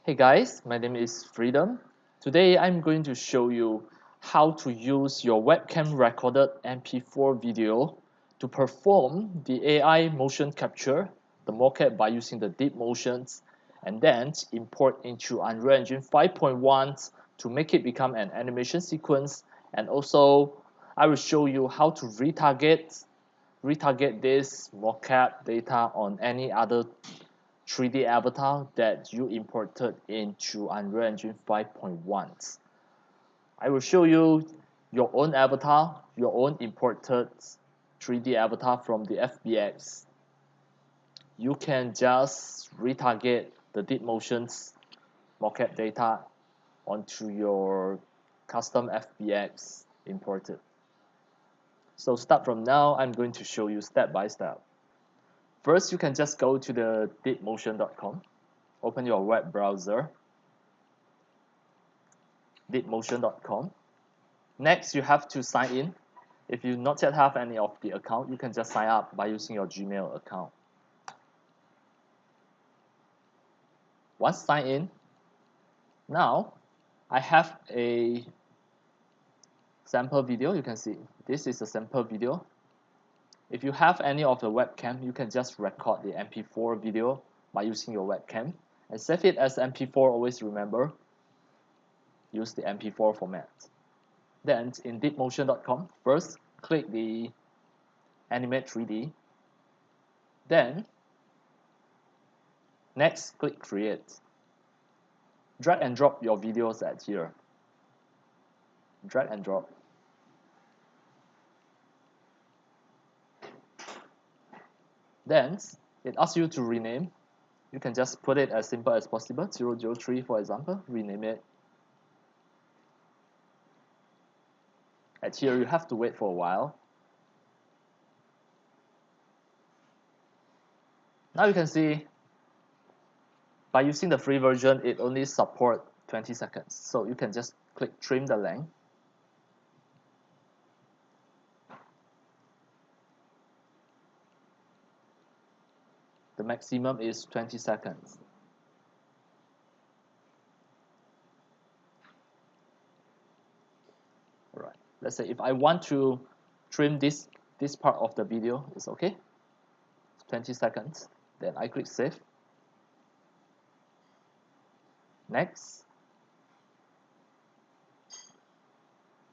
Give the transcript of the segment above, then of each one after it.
Hey guys, my name is Freedom. Today I'm going to show you how to use your webcam recorded MP4 video to perform the AI motion capture, the mocap by using the DeepMotions, and then import into Unreal Engine 5.1 to make it become an animation sequence. And also I will show you how to retarget this mocap data on any other 3D avatar that you imported into Unreal Engine 5.1. I will show you your own avatar, your own imported 3D avatar from the FBX. You can just retarget the DeepMotion's mocap data onto your custom FBX imported. So start from now, I'm going to show you step by step. First, you can just go to the deepmotion.com, open your web browser, deepmotion.com. Next, you have to sign in. If you not yet have any of the account, you can just sign up by using your Gmail account. Once signed in, now I have a sample video. You can see this is a sample video. If you have any of the webcam, you can just record the MP4 video by using your webcam and save it as MP4. Always remember, use the MP4 format. Then in deepmotion.com, first click the animate 3D. Then next click create. Drag and drop your videos at here. Drag and drop. Then it asks you to rename. You can just put it as simple as possible, 003 for example, rename it. At here you have to wait for a while. Now you can see by using the free version, it only supports 20 seconds. So you can just click trim the length. The maximum is 20 seconds. Alright, let's say if I want to trim this part of the video, it's okay. 20 seconds. Then I click save. Next.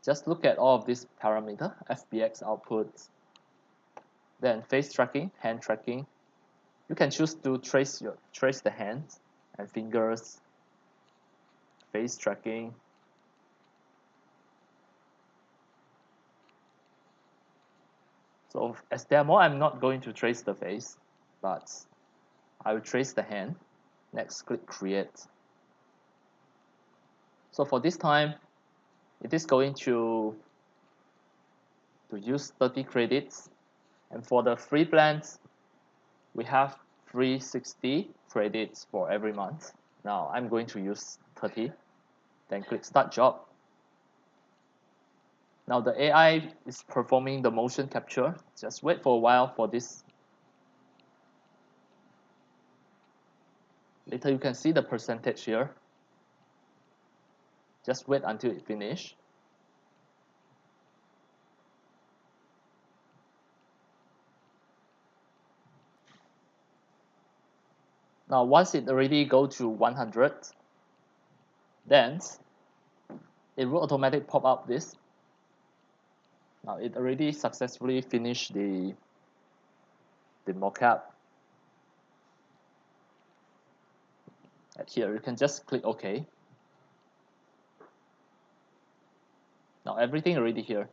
Just look at all of these parameters, FBX output, then face tracking, hand tracking. You can choose to trace the hands and fingers, face tracking. So as demo, I'm not going to trace the face, but I will trace the hand. Next, click create. So for this time, it is going to use 30 credits. And for the free plans, we have 360 credits for every month. Now I'm going to use 30. Then click start job. Now the AI is performing the motion capture. Just wait for a while for this. Later you can see the percentage here. Just wait until it finishes. Now once it already go to 100, then it will automatically pop up this. Now it already successfully finished the mocap. At here you can just click OK. Now everything already here.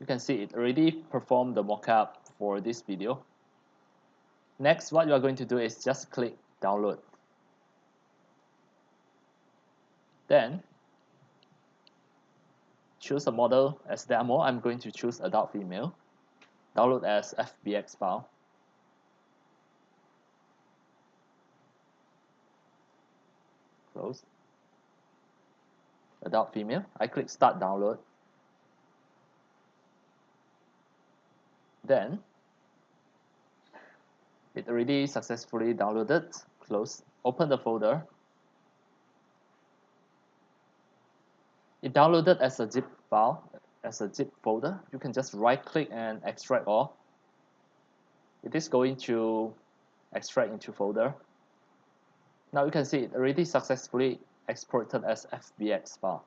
You can see it already performed the mocap for this video. Next, what you are going to do is just click download. Then choose a model as demo. I'm going to choose adult female. Download as FBX file. Close. Adult female. I click start download. Then It already successfully downloaded. Close. Open the folder. It downloaded as a zip file, as a zip folder. You can just right click and extract all. It is going to extract into folder. Now you can see it already successfully exported as FBX file.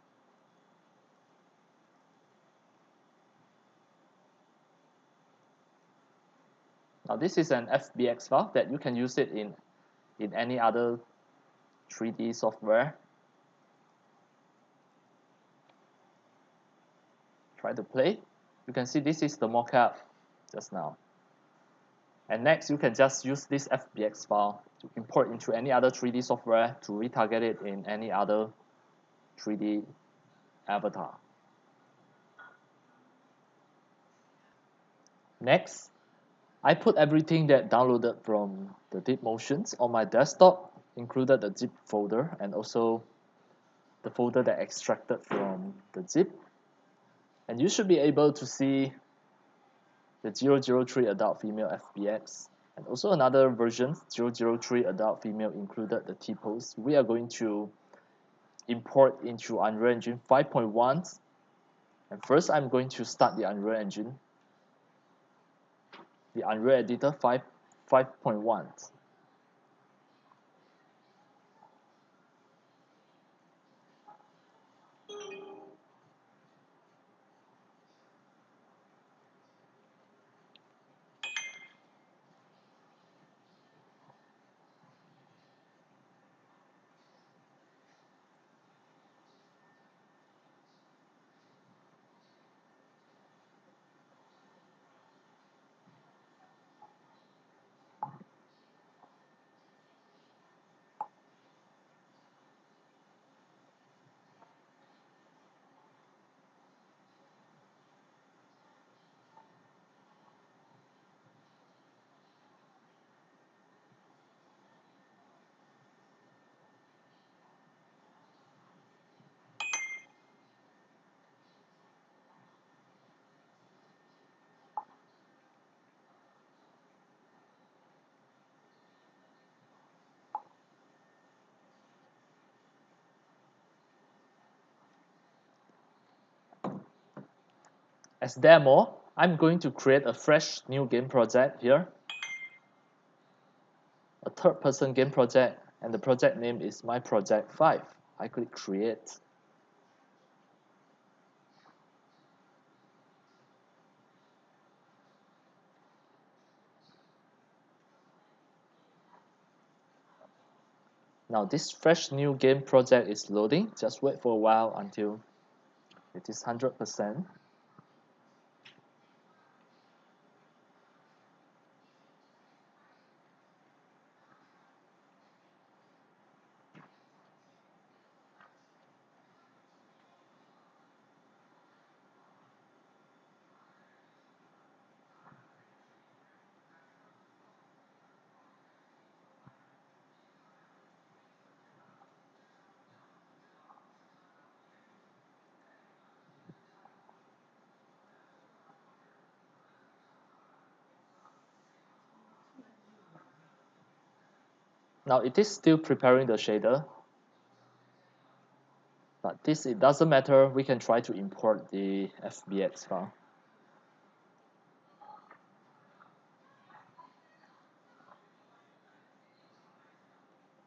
Now this is an FBX file that you can use it in any other 3D software. Try to play. You can see this is the mocap just now. And next, you can just use this FBX file to import into any other 3D software to retarget it in any other 3D avatar. Next, I put everything that downloaded from the DeepMotions on my desktop, included the zip folder and also the folder that extracted from the zip. And you should be able to see the 003 adult female FBX and also another version 003 adult female included the T-pose. We are going to import into Unreal Engine 5.1, and first I'm going to start the Unreal Engine, the Unreal Editor 5.1. As demo, I'm going to create a fresh new game project here, a third-person game project, and the project name is My Project 5. I click Create. Now this fresh new game project is loading. Just wait for a while until it is 100%. Now it is still preparing the shader, but it doesn't matter. We can try to import the FBX file.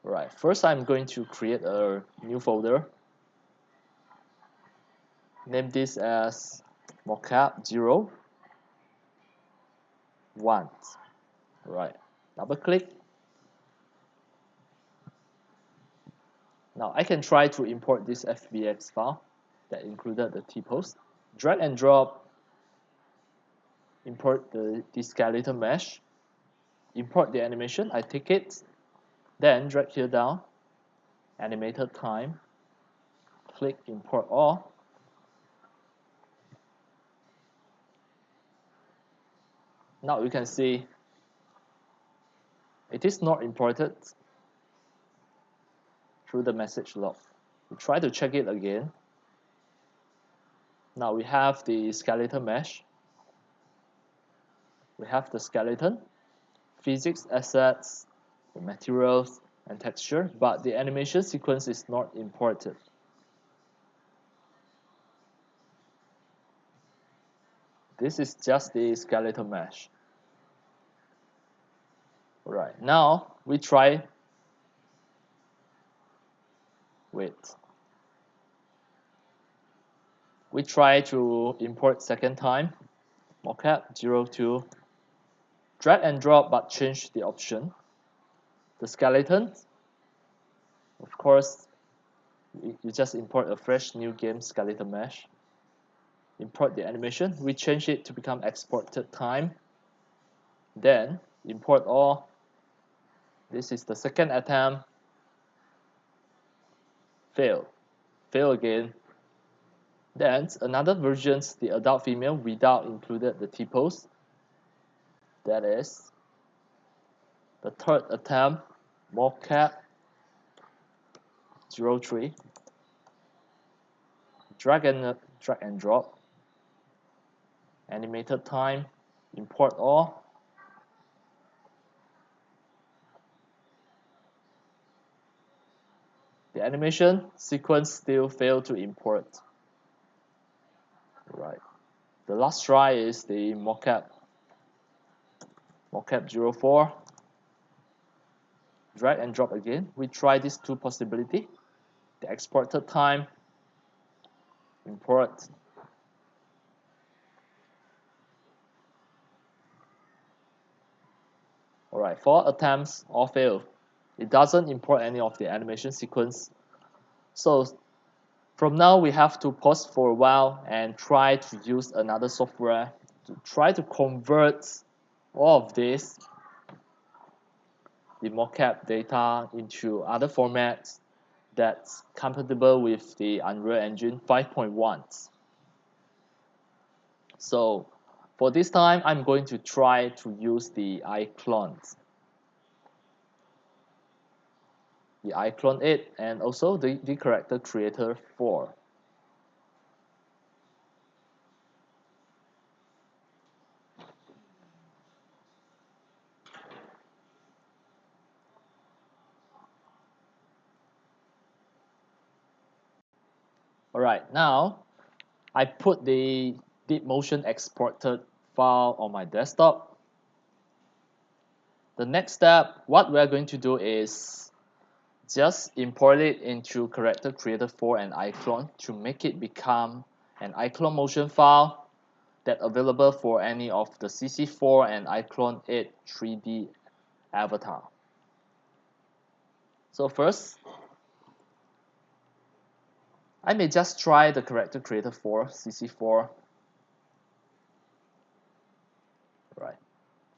Right, first I'm going to create a new folder. Name this as Mocap 0, 1. Right, double click. Now I can try to import this FBX file that included the T-pose. Drag and drop, import the skeleton mesh, import the animation. I take it, then drag here down, animated time, click import all. Now you can see it is not imported through the message log. We try to check it again. Now we have the skeleton mesh. We have the skeleton. physics assets, the materials, and texture, but the animation sequence is not imported. This is just the skeletal mesh. Alright, now we try. We try to import second time. Mocap 02. Drag and drop, but change the option. The skeleton, of course, you just import a fresh new game skeleton mesh. Import the animation. We change it to become exported time. Then import all. This is the second attempt. Fail again. Then another versions, the adult female without included the T-pose. That is the third attempt, Mocap 03. Drag and drop. Animated time. Import all. The animation sequence still failed to import. Right. The last try is the Mocap 04. Drag and drop again. We try these two possibilities. The exported time, import. Alright, 4 attempts all fail. It doesn't import any of the animation sequence. So from now we have to pause for a while and try to use another software to try to convert all of this, the mocap data, into other formats that's compatible with the Unreal Engine 5.1. So for this time, I'm going to try to use the iClone. The iClone 8 and also the Character Creator 4. Alright, now I put the DeepMotion exported file on my desktop. The next step, what we're going to do is just import it into Character Creator 4 and iClone to make it become an iClone motion file that available for any of the CC4 and iClone 8 3D avatar. So first, I may just try the Character Creator 4 CC4. Right.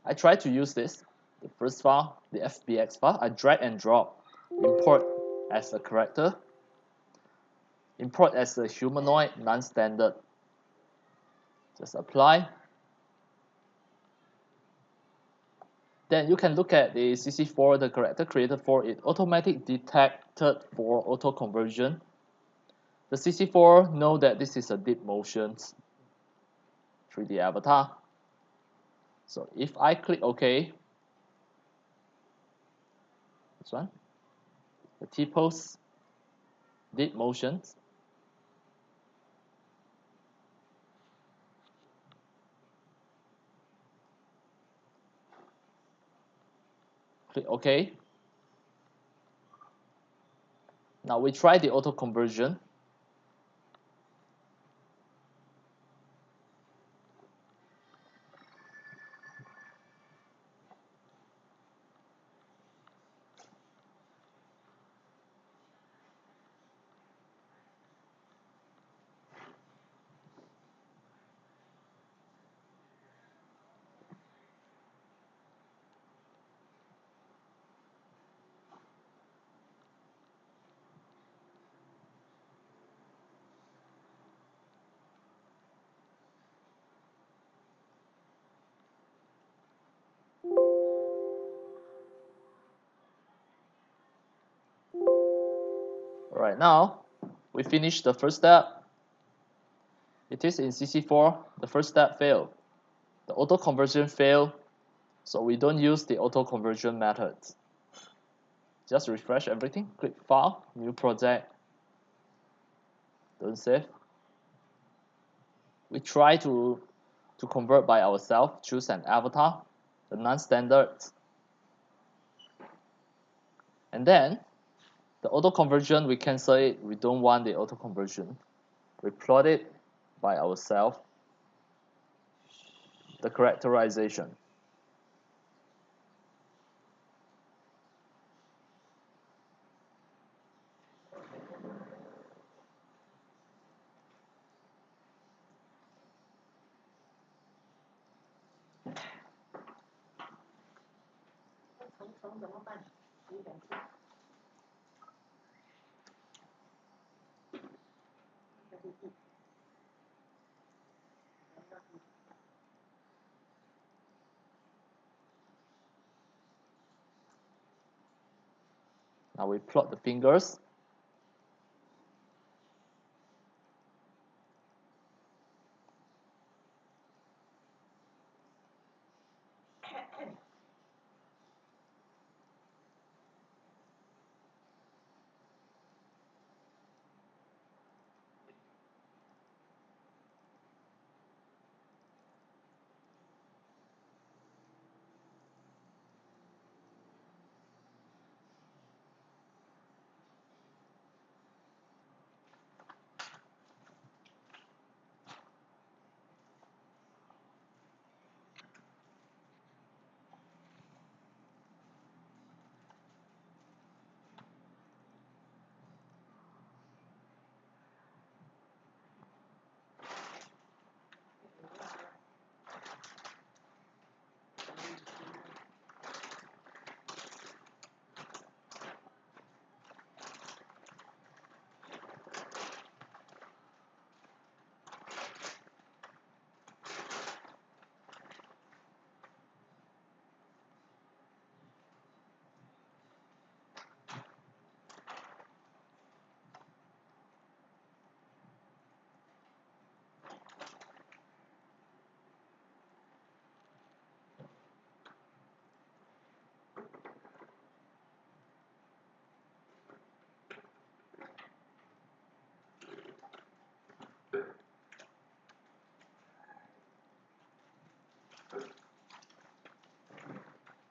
I try to use this, the first file, the FBX file. I drag and drop, import as a character, import as a humanoid, non-standard. Just apply. Then you can look at the CC4, the Character Creator 4, it automatically detected for auto conversion. The CC4 know that this is a DeepMotion 3D avatar. So if I click OK, this one, the T-pose, DeepMotion, click OK. Now we try the auto conversion. Alright, now we finished the first step. It is in CC4, the first step failed. The auto conversion failed. So we don't use the auto conversion method. Just refresh everything, click File, New Project, don't save. We try to convert by ourselves, choose an avatar, the non-standard, and then the auto conversion, we cancel it. We don't want the auto conversion. We plot it by ourselves, the characterization. Now we plot the fingers.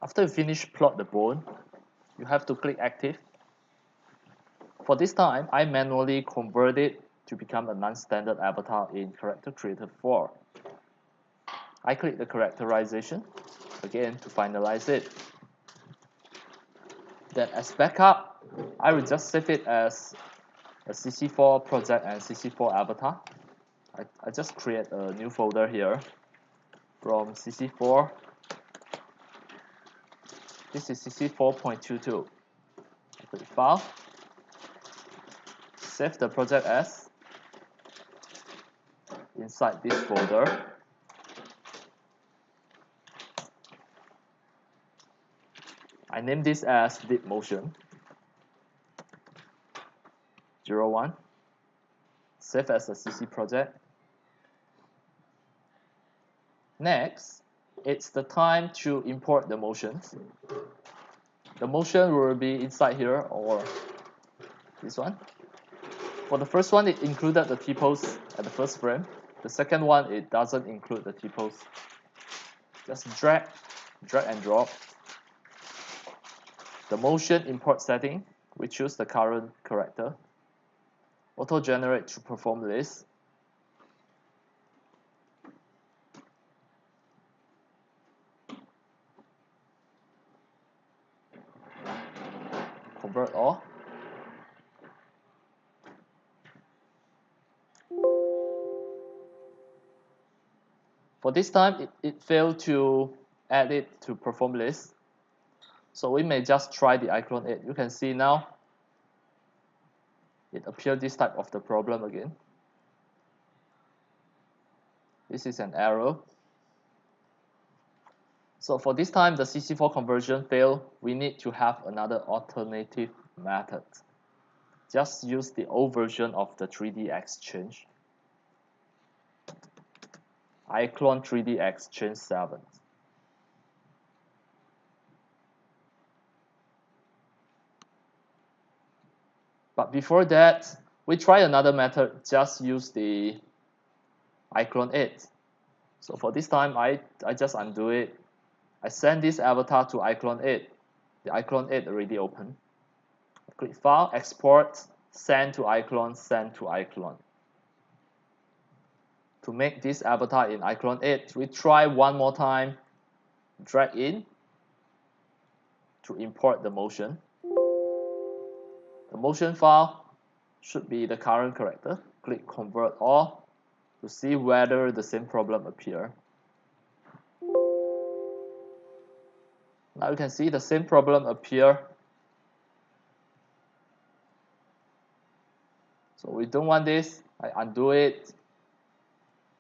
After you finish plot the bone, you have to click Active. For this time, I manually convert it to become a non-standard avatar in Character Creator 4. I click the characterization again to finalize it. Then as backup, I will just save it as a CC4 project and CC4 avatar. I just create a new folder here from CC4. This is CC4.22. Click File, save the project as inside this folder. I name this as DeepMotion 01. Save as a CC project. Next, it's the time to import the motions. The motion will be inside here or this one. For the first one, it included the T-pose at the first frame. The second one, it doesn't include the T-pose. Just drag and drop. The motion import setting, we choose the current character. Auto-generate to perform list. Convert all. For this time, it failed to add it to perform list. So we may just try the iClone 8. You can see now it appeared this type of the problem again. This is an error. So for this time, the CC4 conversion failed. We need to have another alternative method. Just use the old version of the 3D Exchange. iClone 3D Exchange 7. But before that, we try another method. Just use the iClone 8. So for this time, I just undo it. I send this avatar to iClone 8. The iClone 8 already open. Click File, Export, Send to iClone, Send to iClone. To make this avatar in iClone 8, we try one more time. Drag in to import the motion. The motion file should be the current character. Click Convert All to see whether the same problem appears. Now you can see the same problem appear. So we don't want this. I undo it.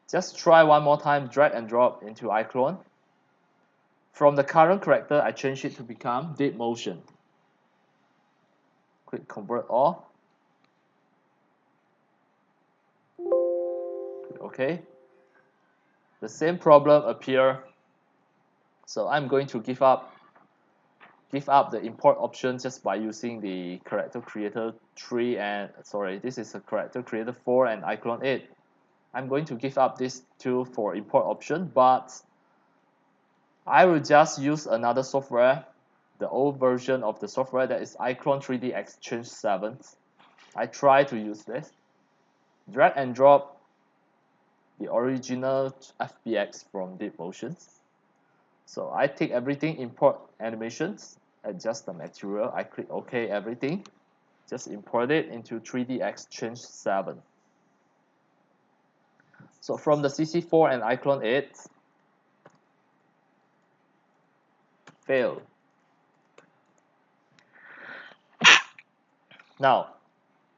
Just try one more time, drag and drop into iClone. From the current character, I change it to become DeepMotion. Click Convert All. Click OK. The same problem appear. So I'm going to give up the import option just by using the character creator 3 and this is a character creator 4 and iClone 8. I'm going to give up this 2 for import option, but I will just use another software, the old version of the software, that is iClone 3D Exchange 7. I try to use this. Drag and drop the original FBX from DeepMotion. So I take everything, import animations, adjust the material, I click OK everything, just import it into 3D Exchange 7. So from the CC4 and iClone 8, fail. Now,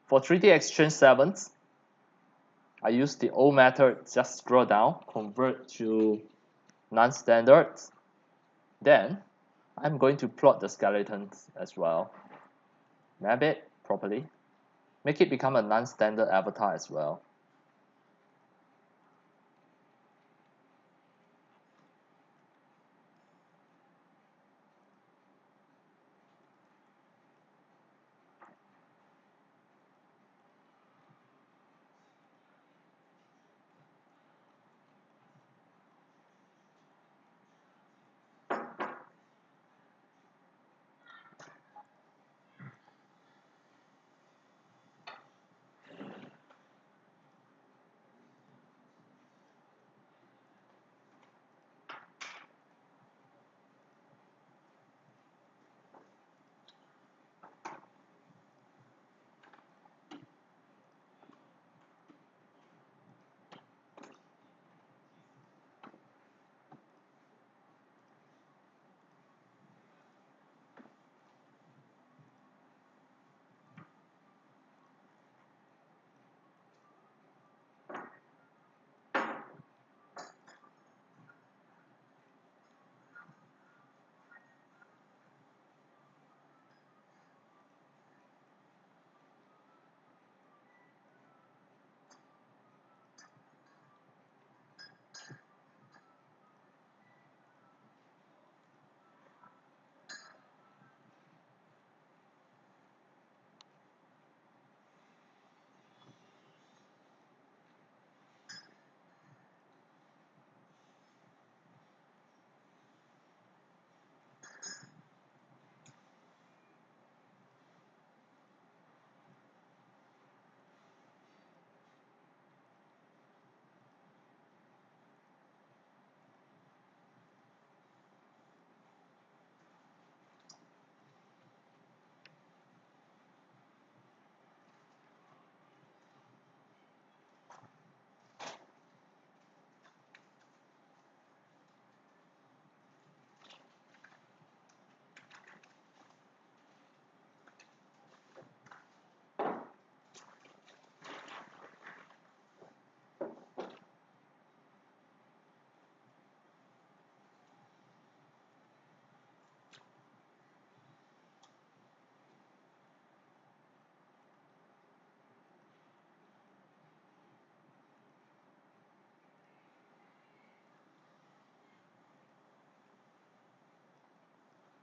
for 3D Exchange 7, I use the old method, just scroll down, convert to non-standard. Then, I'm going to plot the skeletons as well. Map it properly. Make it become a non-standard avatar as well.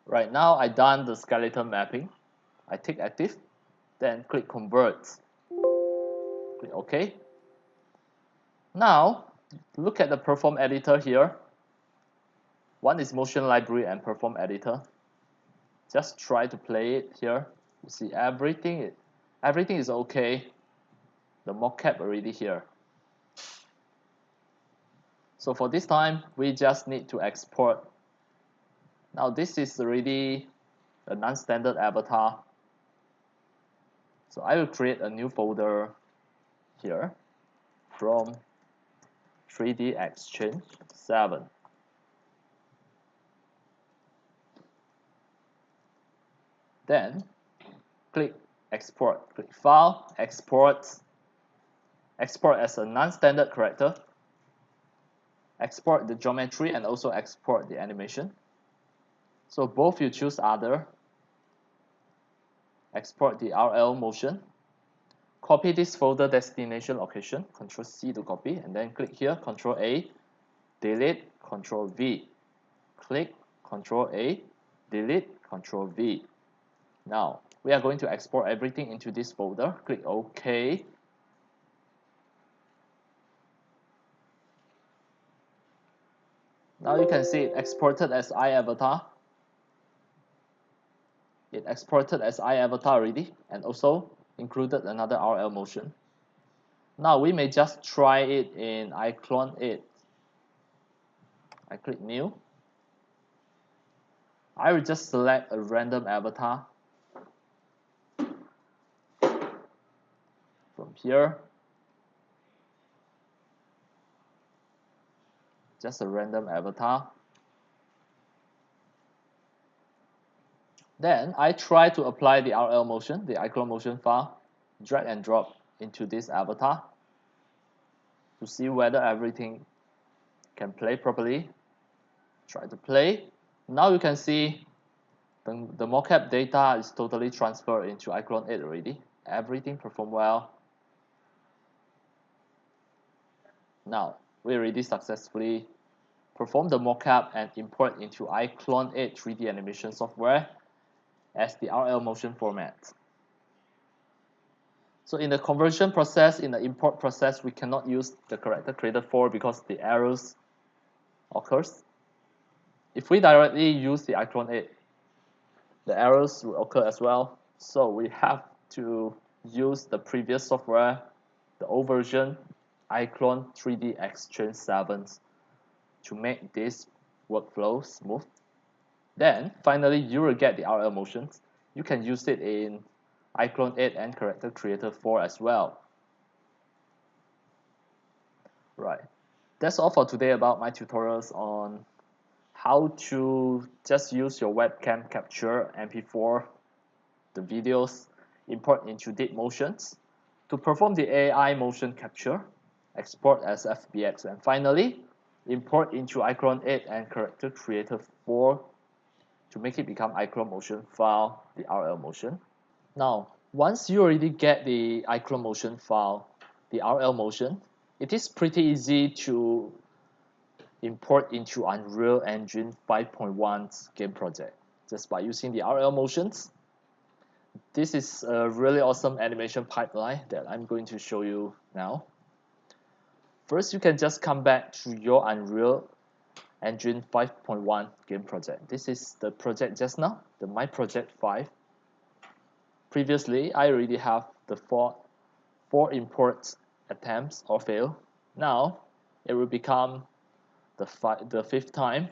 Right now, I done the skeleton mapping. I tick active. then click Convert. Click OK. Now, look at the Perform Editor here. One is Motion Library and Perform Editor. Just try to play it here. You see everything is okay. The mocap already here. So for this time, we just need to export. Now this is already a non-standard avatar. So I will create a new folder here from 3D Exchange 7. Then click Export. Click File, Export. Export as a non-standard character. Export the geometry and also export the animation. So both you choose Other. Export the rlMotion. Copy this folder destination location. Ctrl C to copy, and then click here. Ctrl A, delete. Ctrl V. Click Ctrl A, delete. Ctrl V. Now we are going to export everything into this folder. Click OK. Now you can see it exported as iAvatar. It exported as iAvatar already, and also included another rlMotion. Now we may just try it in iClone 8. I click New. I will just select a random avatar from here. Just a random avatar. Then I try to apply the rlMotion, the iClone motion file, drag and drop into this avatar to see whether everything can play properly. Try to play. Now you can see the mocap data is totally transferred into iClone 8 already. Everything performed well. Now we already successfully performed the mocap and import into iClone 8 3D animation software as the rlMotion format. So in the conversion process, in the import process, we cannot use the character creator 4 because the errors occurs. If we directly use the iClone 8, the errors will occur as well. So we have to use the previous software, the old version, iClone 3D Exchange 7, to make this workflow smooth. Then finally you will get the rlMotion. You can use it in iClone 8 and Character Creator 4 as well. Right. That's all for today about my tutorials on how to just use your webcam capture MP4, the videos, import into DeepMotion to perform the AI motion capture, export as FBX, and finally import into iClone 8 and Character Creator 4 to make it become iClone motion file, the rlMotion. Now, once you already get the iClone motion file, the rlMotion, it is pretty easy to import into Unreal Engine 5.1's game project just by using the rlMotions. This is a really awesome animation pipeline that I'm going to show you now. First, you can just come back to your Unreal Engine 5.1 game project. This is the project just now, the My Project 5. Previously, I already have the four import attempts or fail. Now, it will become the fifth time.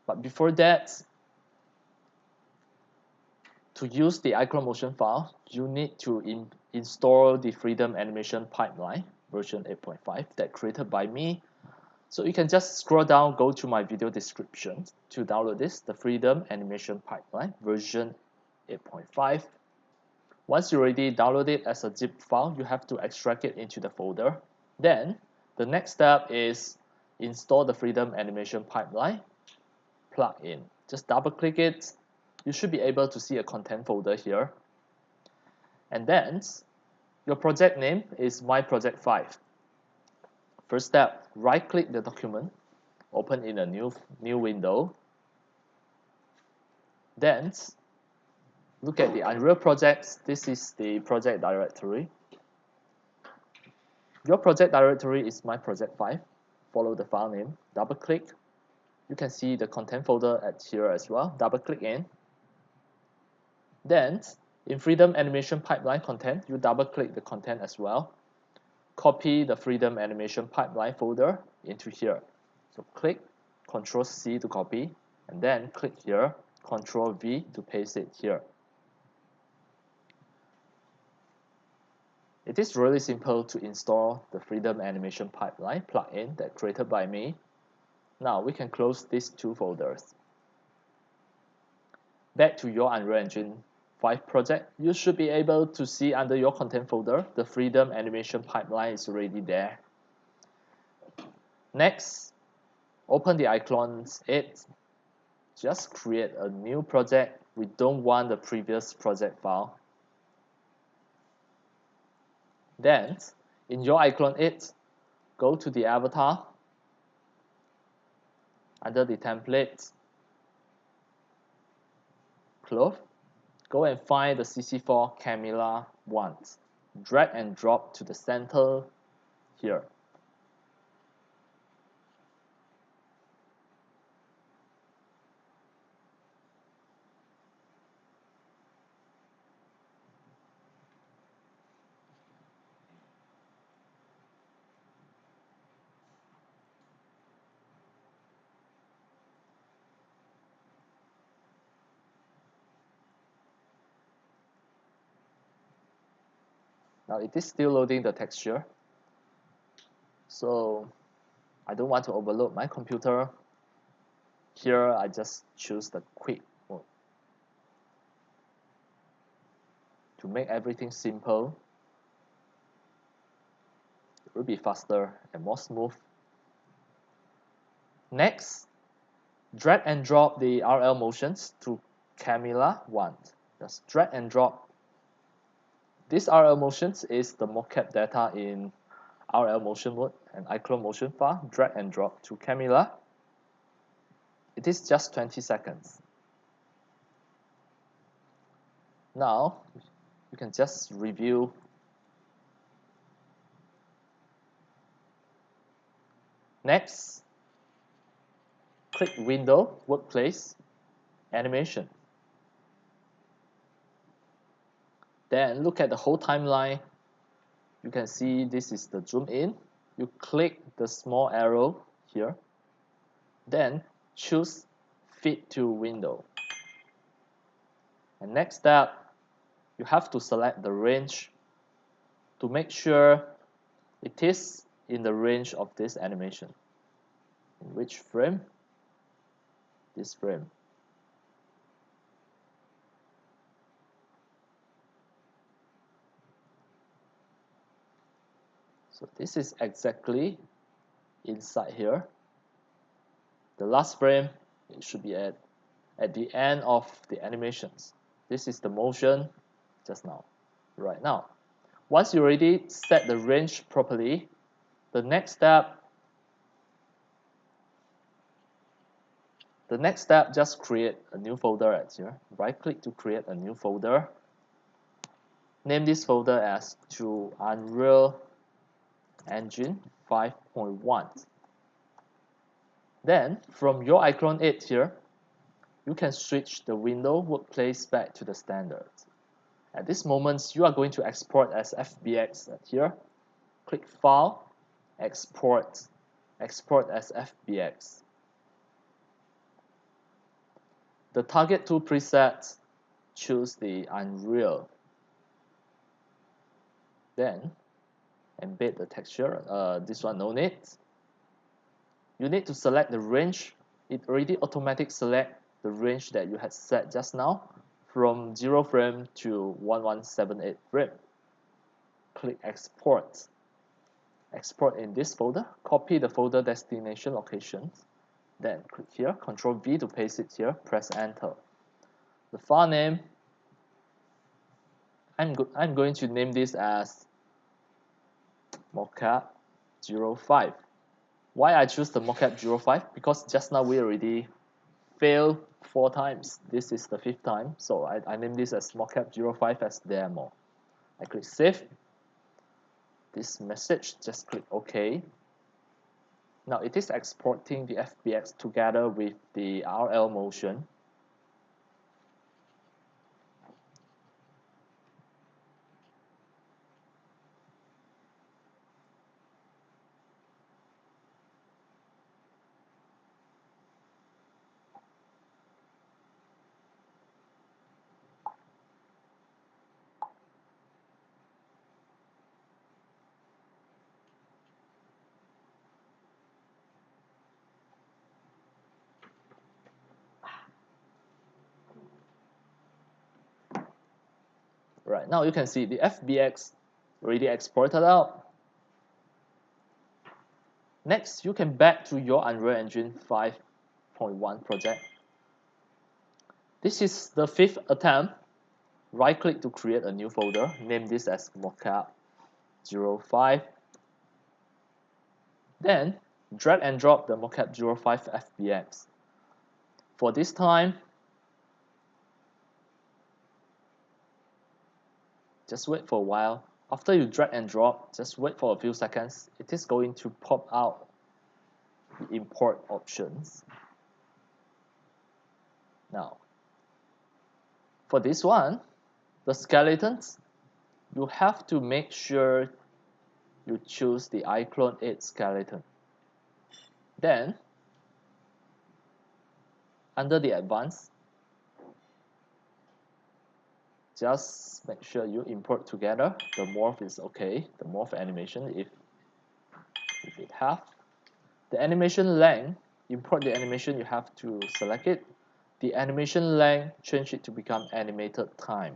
But before that, to use the iClone motion file, you need to install the Freedom Animation Pipeline version 8.5 that created by me. So you can just scroll down, go to my video description to download this, the Freedom Animation Pipeline version 8.5. Once you already download it as a zip file, you have to extract it into the folder. Then the next step is install the Freedom Animation Pipeline plugin. Just double click it. You should be able to see a content folder here. And then your project name is My Project 5. First step, right click the document, open in a new window. Then look at the Unreal projects. This is the project directory. Your project directory is my project 5. Follow the file name, double click. You can see the content folder at here as well. Double click in. Then in Freedom Animation Pipeline content, you double click the content as well. Copy the Freedom Animation Pipeline folder into here. So click Ctrl C to copy, and then click here, Ctrl V to paste it here. It is really simple to install the Freedom Animation Pipeline plugin that created by me. Now we can close these two folders. Back to your Unreal Engine 5 project, you should be able to see under your content folder, the Freedom Animation Pipeline is already there. Next, open the iClone 8. Just create a new project. We don't want the previous project file. Then, in your iClone 8, go to the avatar. Under the template, clove, go and find the CC4 Camilla 1. Drag and drop to the center here. Now it is still loading the texture, so I don't want to overload my computer. Here I just choose the quick mode to make everything simple. It will be faster and more smooth. Next, drag and drop the rlMotions to Camilla 1. Just drag and drop. This rlMotions is the mocap data in rlMotion mode and iClone motion file. Drag and drop to Camilla. It is just 20 seconds. Now, you can just review. Next, click Window, Workplace, Animation. Then look at the whole timeline. You can see this is the zoom in. You click the small arrow here. Then choose Fit to Window. And next step, you have to select the range to make sure it is in the range of this animation. In which frame? This frame. So this is exactly inside here. The last frame, it should be at the end of the animations. This is the motion just now, right now. Once you already set the range properly, the next step, just create a new folder at here. Right click to create a new folder. Name this folder as to Unreal Engine 5.1. Then from your iClone 8 here, you can switch the window workplace back to the standard. At this moment, you are going to export as FBX at here. Click File, Export, Export as FBX. The target tool preset, choose the Unreal. Then embed the texture. This one no need. You need to select the range. It already automatically select the range that you had set just now from 0 frame to 1178 frame. Click Export. Export in this folder. Copy the folder destination location. Then click here, Ctrl V to paste it here, press Enter. The file name, I'm going to name this as Mocap 05. Why I choose the Mocap 05? Because just now we already failed 4 times. This is the 5th time, so I name this as Mocap 05 as demo. I click save. This message, just click OK. Now it is exporting the FBX together with the rlMotion. Right, now you can see the FBX already exported out. Next, you can back to your Unreal Engine 5.1 project. This is the 5th attempt. Right-click to create a new folder. Name this as Mocap 05. Then, drag and drop the Mocap 05 FBX. For this time, just wait for a while. After you drag and drop, just wait for a few seconds. It is going to pop out the import options. Now, for this one, the skeletons, you have to make sure you choose the iClone 8 skeleton. Then, under the advanced, just make sure you import together. The morph is okay. The morph animation, if it have. The animation length, import the animation, you have to select it. The animation length, change it to become animated time.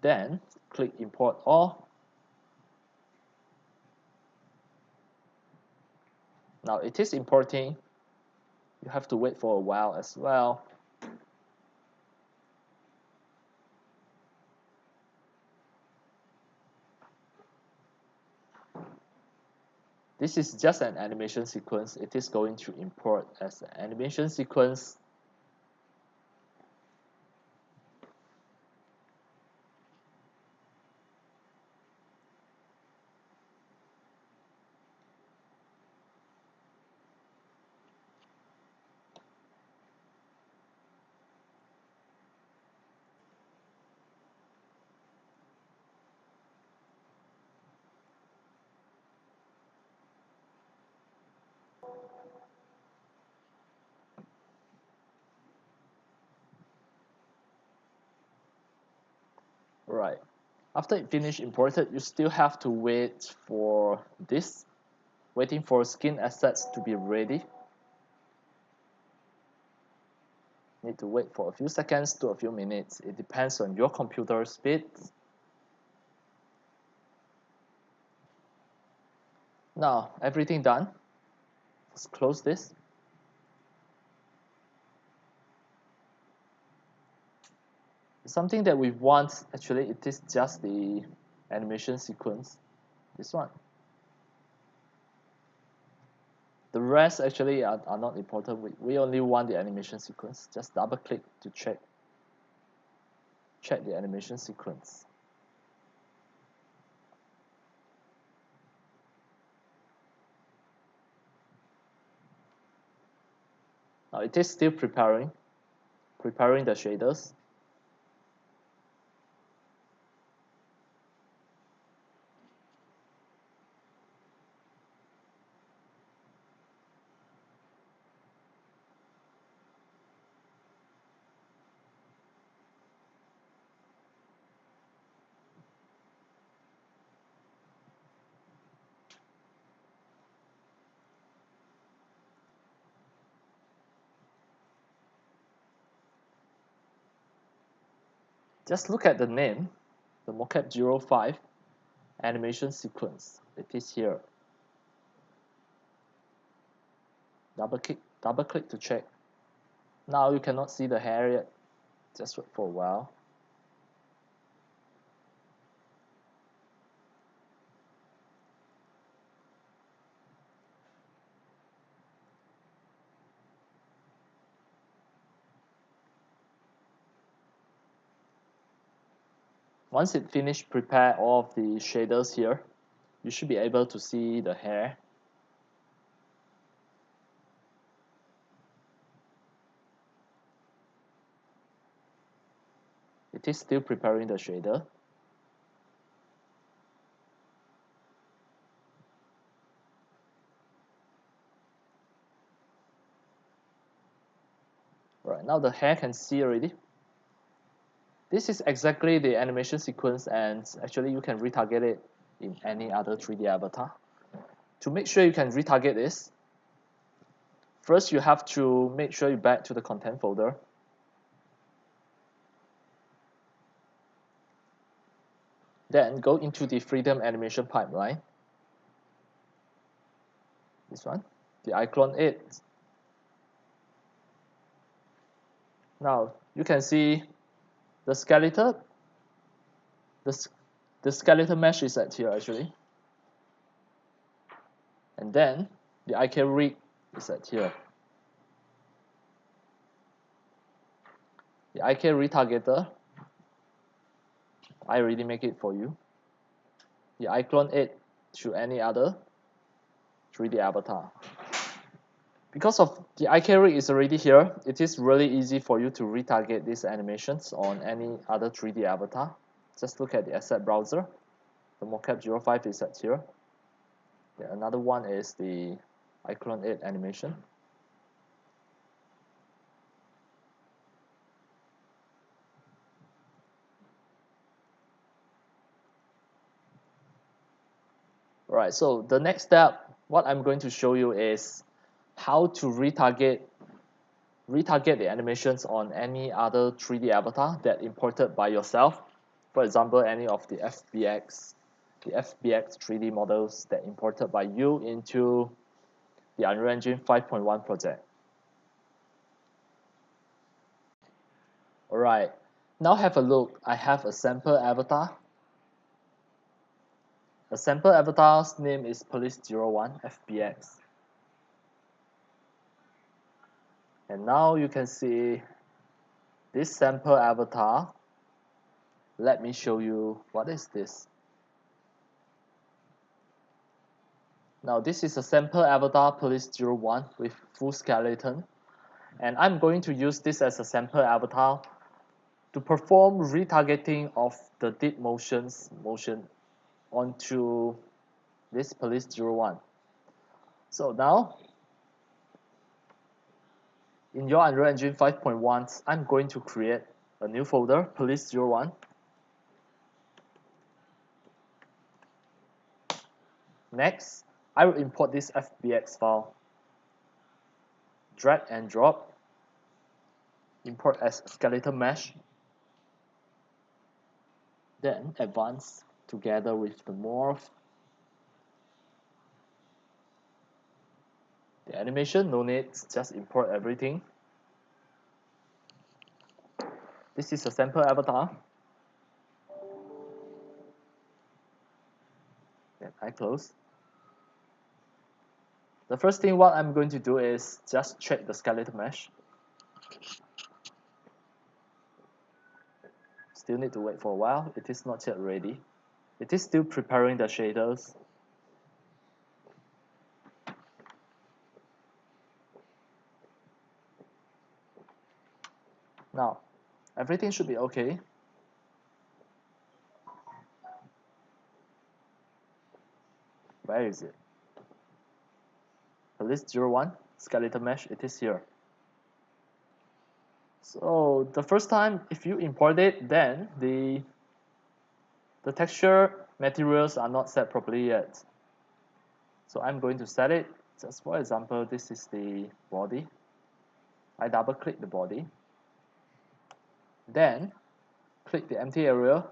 Then, click import all. Now it is importing. You have to wait for a while as well. This is just an animation sequence. It is going to import as an animation sequence. Right. After it finished imported, you still have to wait for this, waiting for skin assets to be ready. Need to wait for a few seconds to a few minutes. It depends on your computer speed. Now, everything done. Let's close this. Something that we want, actually, it is just the animation sequence. This one. The rest actually are not important. We only want the animation sequence. Just double click to check the animation sequence. Now it is still preparing the shaders. Just look at the name, the Mocap 05 animation sequence. It is here. Double click to check. Now you cannot see the hair yet. Just wait for a while. Once it finished prepare all of the shaders here, you should be able to see the hair. It is still preparing the shader. Right, now the hair can see already. This is exactly the animation sequence, and actually you can retarget it in any other 3D avatar. To make sure you can retarget this, first you have to make sure you back to the content folder. Then go into the Freedom Animation pipeline. This one, the iClone 8. Now you can see the skeleton. The skeleton mesh is at here actually. And then the IK rig is at here. The IK retargeter, I already make it for you. The iClone 8 to any other 3D avatar. Because of the IK rig is already here, it is really easy for you to retarget these animations on any other 3D avatar. Just look at the asset browser. The Mocap 05 is at here. Yeah, another one is the iClone 8 animation. Alright, so the next step, what I'm going to show you is how to retarget the animations on any other 3D avatar that imported by yourself. For example, any of the FBX 3D models that imported by you into the Unreal Engine 5.1 project. Alright, now have a look. I have a sample avatar. A sample avatar's name is Police01 FBX. And now you can see this sample avatar. Let me show you what is this. Now this is a sample avatar Police01 with full skeleton. And I'm going to use this as a sample avatar to perform retargeting of the DeepMotion's motion onto this Police01. So now, in your Unreal Engine 5.1, I'm going to create a new folder, Police01. Next, I will import this FBX file. Drag and drop. Import as skeleton mesh. Then advance together with the morph. The animation, no need, just import everything. This is a sample avatar. Then I close. The first thing what I'm going to do is just check the skeleton mesh. Still need to wait for a while. It is not yet ready. It is still preparing the shaders. Now, everything should be okay. Where is it? Police01, skeleton mesh, it is here. So the first time, if you import it, then the texture materials are not set properly yet. So I'm going to set it. Just for example, this is the body. I double click the body. Then click the empty area.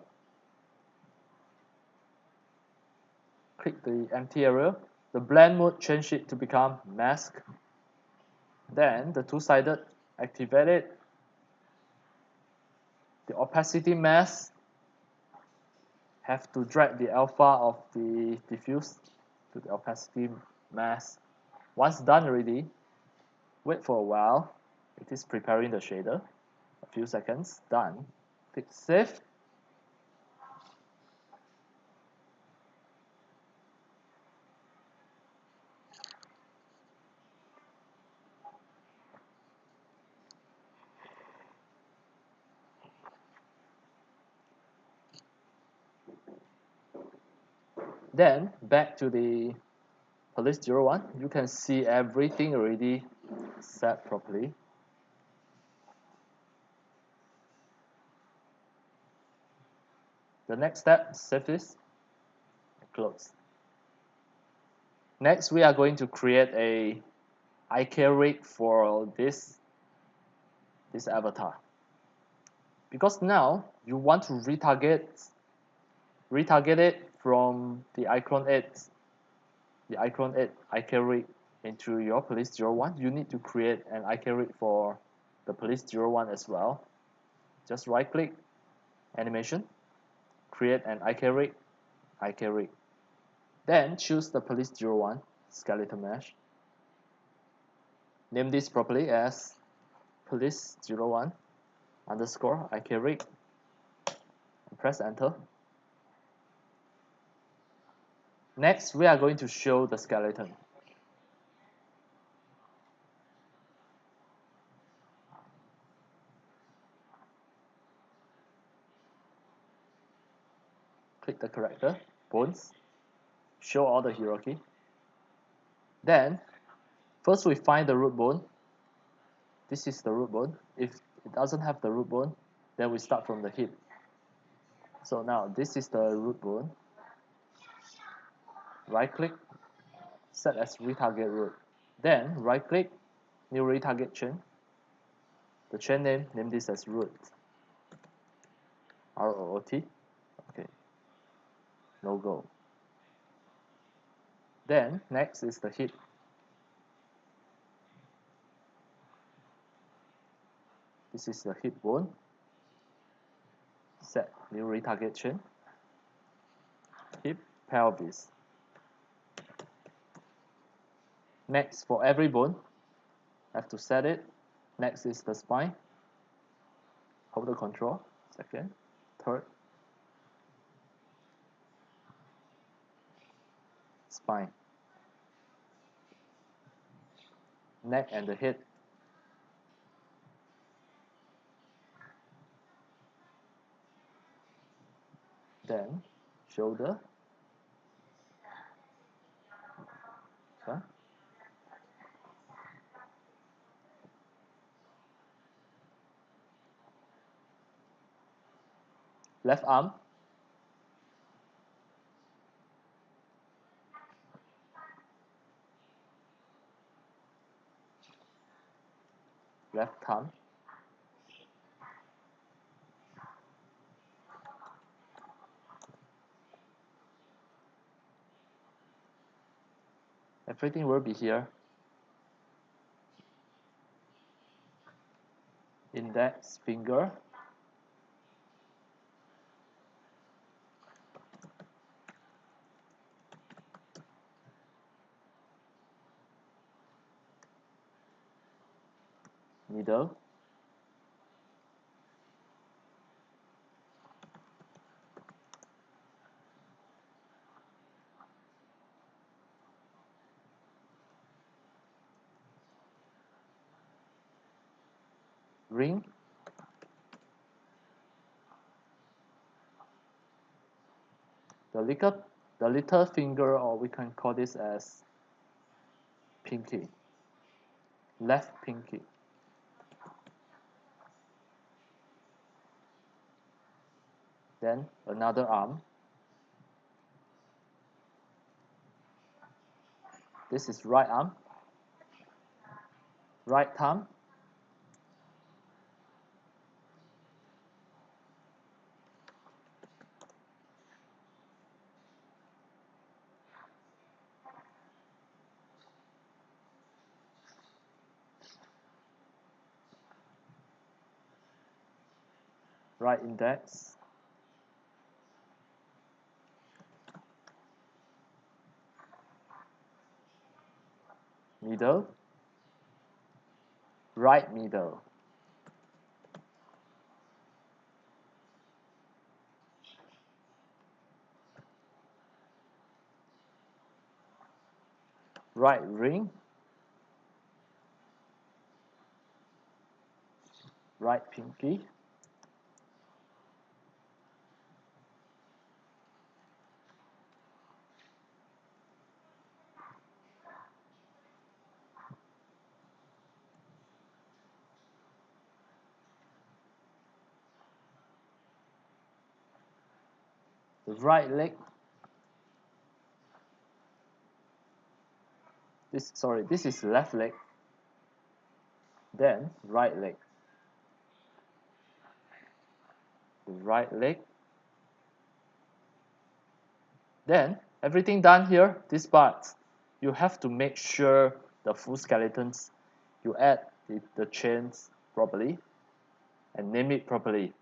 Click the empty area. The blend mode, change it to become mask. Then the two-sided, activate it. The opacity mask, have to drag the alpha of the diffuse to the opacity mask. Once done already, wait for a while. It is preparing the shader. A few seconds, done. Click save. Then back to the police 01, you can see everything already set properly. The next step, save this, close. Next, we are going to create a IK rig for this avatar. Because now you want to retarget it from the iClone 8 IK rig into your police 01. You need to create an IK rig for the police 01 as well. Just right click, animation, create an IK rig. Then choose the police 01 skeleton mesh. Name this properly as police 01 underscore IK rig and press enter. Next, we are going to show the skeleton. Click the character, bones, show all the hierarchy. Then, first we find the root bone. This is the root bone. If it doesn't have the root bone, then we start from the hip. So now, this is the root bone. Right click, set as retarget root. Then, right click, new retarget chain. The chain name this as root. ROOT. Okay. No go. Then, next is the hip. This is the hip bone. Set new retarget chain. Hip pelvis. Next, for every bone, have to set it. Next is the spine. Hold the control. Second, third, spine. Neck and the head. Then shoulder. Okay. Left arm. Left thumb. Everything will be here. Index finger. Middle. Ring. The little finger, or we can call this as pinky. Left pinky. Then another arm. This is right arm. Right thumb. Right index. Middle. Right middle. Right ring. Right pinky. the right leg. This is left leg. Then right leg. The right leg. Then everything done here, this part, you have to make sure the full skeletons, you add the chains properly and name it properly.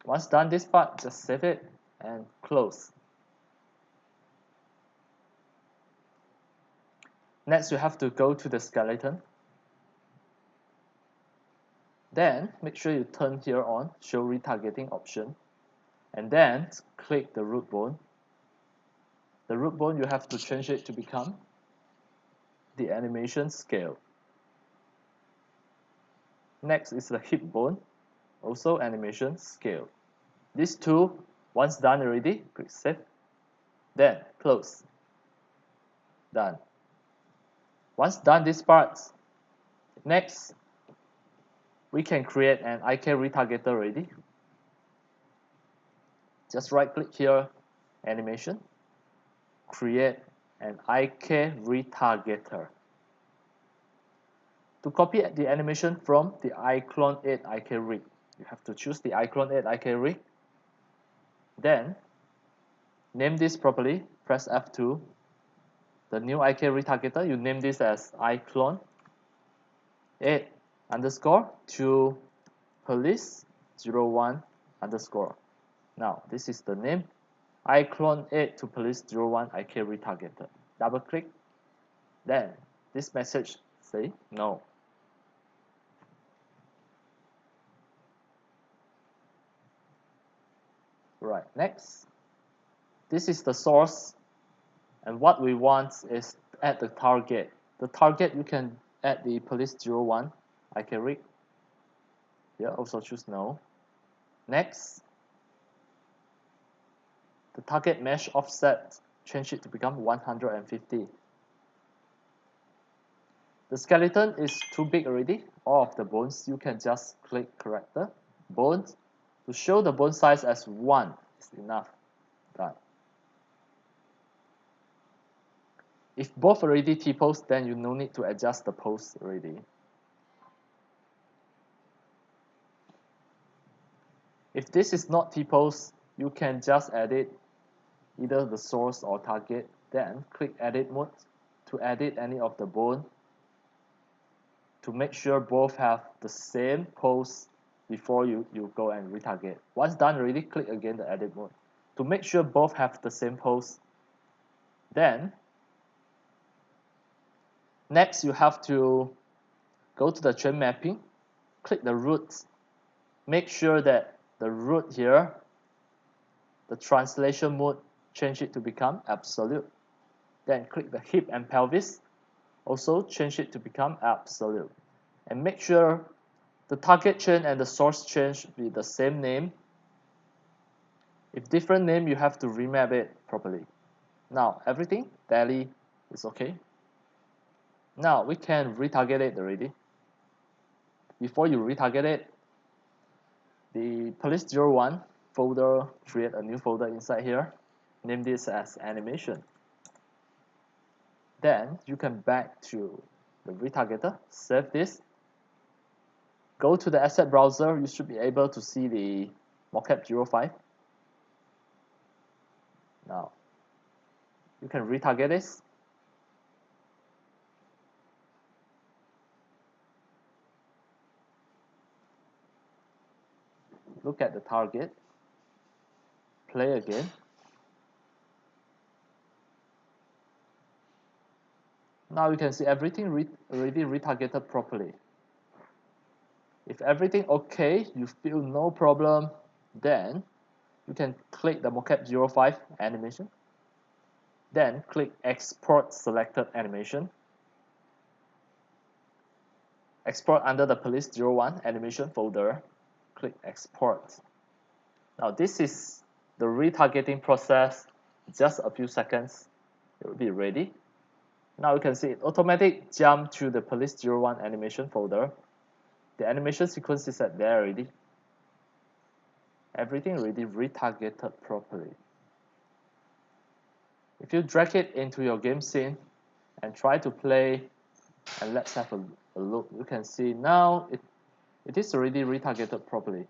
Once done this part, just save it and close. Next, you have to go to the skeleton. Then make sure you turn here on show retargeting option, and then click the root bone. The root bone, you have to change it to become the animation scale. Next is the hip bone, also animation scale. These two, once done already, click save, then close. Done. Once done this part, next we can create an IK retargeter already. Just right click here, animation, create an IK retargeter. To copy the animation from the iClone 8 IK rig, you have to choose the iClone 8 IK rig. Then name this properly, press F2. The new IK retargeter, you name this as iClone 8 underscore to police 01 underscore. Now this is the name, iClone 8 to police 01 IK retargeter. Double click, then this message say no. Right, next, this is the source, and what we want is add the target. The target, you can add the police 01 IK rig. Yeah, also choose no. Next, the target mesh offset, change it to become 150. The skeleton is too big already. All of the bones, you can just click character, bones. To show the bone size as 1 is enough. Done. If both already T-pose, then you no need to adjust the pose already. If this is not T-pose, you can just edit either the source or target, then click edit mode to edit any of the bone to make sure both have the same pose before you go and retarget. Once done already, click again the edit mode to make sure both have the same pose. Then next you have to go to the chain mapping, click the root, make sure that the root here, the translation mode, change it to become absolute. Then click the hip and pelvis, also change it to become absolute, and make sure the target chain and the source chain should be the same name. If different name, you have to remap it properly. Now everything tally is okay. Now we can retarget it already. Before you retarget it, the police 01 folder, create a new folder inside here, name this as animation. Then you can back to the retargeter, save this, go to the asset browser, you should be able to see the Mocap 05. Now you can retarget this. Look at the target, play again. Now you can see everything already retargeted properly. If everything okay, you feel no problem, then you can click the Mocap 05 animation. Then click export selected animation. Export under the police 01 animation folder. Click export. Now this is the retargeting process. Just a few seconds, it will be ready. Now you can see it automatic jump to the police 01 animation folder. The animation sequence is set there already. Everything already retargeted properly. If you drag it into your game scene and try to play, and let's have a look, you can see now it is already retargeted properly.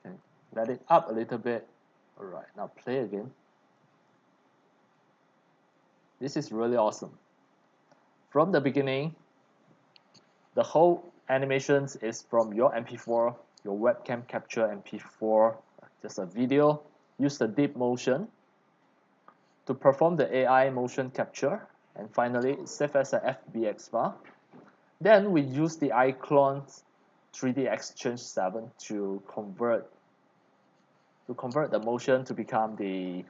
Okay. Let it up a little bit. Alright, now play again. This is really awesome. From the beginning, the whole animations is from your MP4, your webcam capture MP4, just a video. Use the DeepMotion to perform the AI motion capture, and finally it's saved as a FBX file. Then we use the iClone 3D Exchange 7 to convert the motion to become the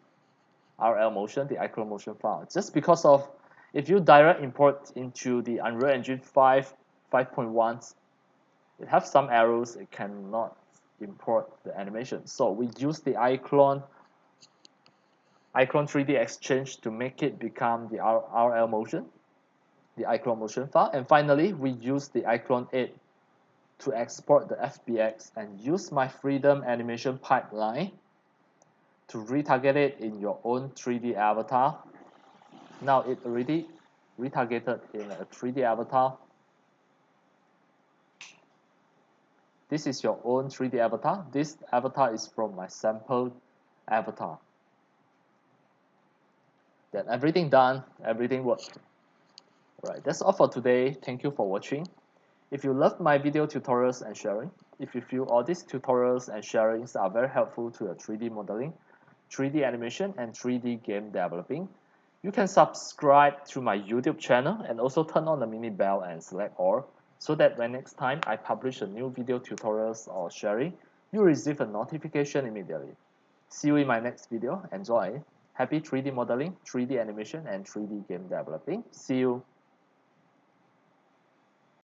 rlMotion, the iClone motion file. Just because of if you direct import into the Unreal Engine 5 5.1, it has some errors, it cannot import the animation. So we use the iClone 3D Exchange to make it become the rlMotion, the iClone motion file. And finally, we use the iClone 8 to export the FBX and use my Freedom animation pipeline to retarget it in your own 3D avatar. Now it already retargeted in a 3D avatar. This is your own 3D avatar. This avatar is from my sample avatar. Then everything done, everything worked. Alright, that's all for today. Thank you for watching. If you love my video tutorials and sharing, if you feel all these tutorials and sharings are very helpful to your 3D modeling, 3D animation, and 3D game developing, you can subscribe to my YouTube channel and also turn on the mini bell and select all, so that when next time I publish a new video tutorials or sharing, you receive a notification immediately. See you in my next video. Enjoy. Happy 3D modeling, 3D animation, and 3D game developing. See you.